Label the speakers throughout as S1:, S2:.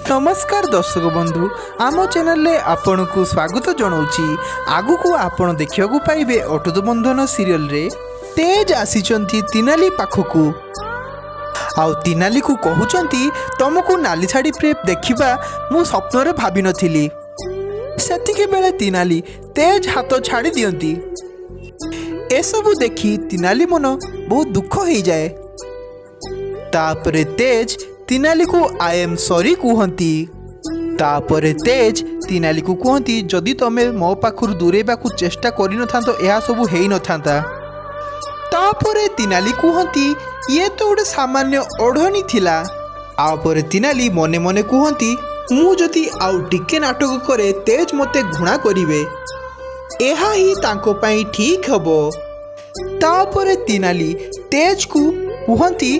S1: नमस्कार दर्शक बंधु आम चैनल रे आपण को स्वागत जनाऊँगी। आगु को आपण देखा पाइबे अटूट बंधन सीरियल रे तेज आसीचंती तिनाली पाखकू आउ तिनाली को कहउचंती तुमको नाली शाढ़ी प्रेप देखा मु स्वप्न भाभी नथिली। सेतिके बेले तिनाली तेज हाथ छाड़ी दियंती। एसबु देखी तिनाली मन बहुत दुख हो जाए। तापरे तेज तिनाली को आई एम सॉरी कहती। तापरे तेज तिनाली को कहती जदि तमे मो पाखरु दूरेबा को चेष्टा करि न थांतो एहा सबु हेई न थांता। तापरे तिनाली कहती ये तो गोटे सामान्य ओढ़नी थिला। आपरे तिनाली मने मने कहती मु जदि आउ टिके नाटक करे तेज मते घृणा करिवे एहा ही तांको पई ठीक हबो। तापरे तिनाली तेज को कहती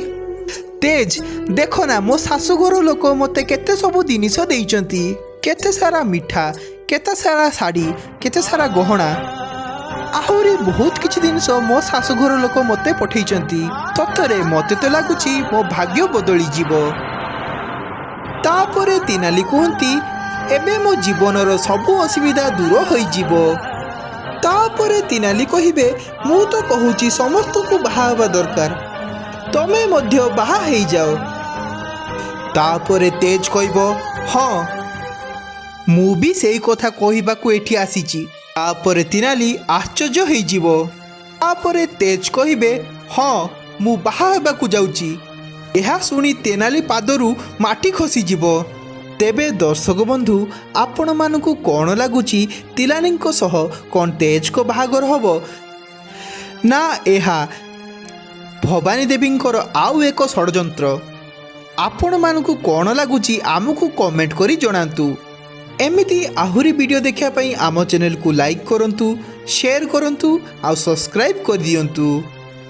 S1: तेज देखो ना मो शाशुघर लोक मते केते सब जिनिस देइचंती, केते सारा मिठा, केते सारा साड़ी, केते सारा गहना आहुरी बहुत किछि जिनिस मो शाशुघर लोक मते पठेइचंती। सतरे मते तो लागुची मो भाग्य बदली जीवो। तापरे तिनाली कहती एबे मो जीवनर सबु असुविधा दूर होई जीवो। तापरे तिनाली कहिबे मु तो कहूची समस्त को बाहा हवा दरकार, तमे मध्य बाहा हेई जाओ। तापरे तेज कहबो हाँ मु भी सेई कथा कहिबाकू एठी आसीची। तापरे तिनाली आश्चर्य हेई जीवो। तापरे तेज कहिबे हाँ मु बाहा हेबाकू जाउची। एहा सुनी तेनाली पादरू माटी खसी जीवो। तेबे दर्शक बंधु आपण मानकू कौन लगुची तिलानी सह कौन तेज को बाहागर हबो ना एहा भवानी देवींकर आउ एक षड्यंत्र। आपण मानकू कौन लगुची आमको कमेंट करी जणांतु। एमिति आहुरी वीडियो देखा पई आम चैनल को लाइक करंतु, शेयर करंतु, आ सब्सक्राइब कर दियंतु।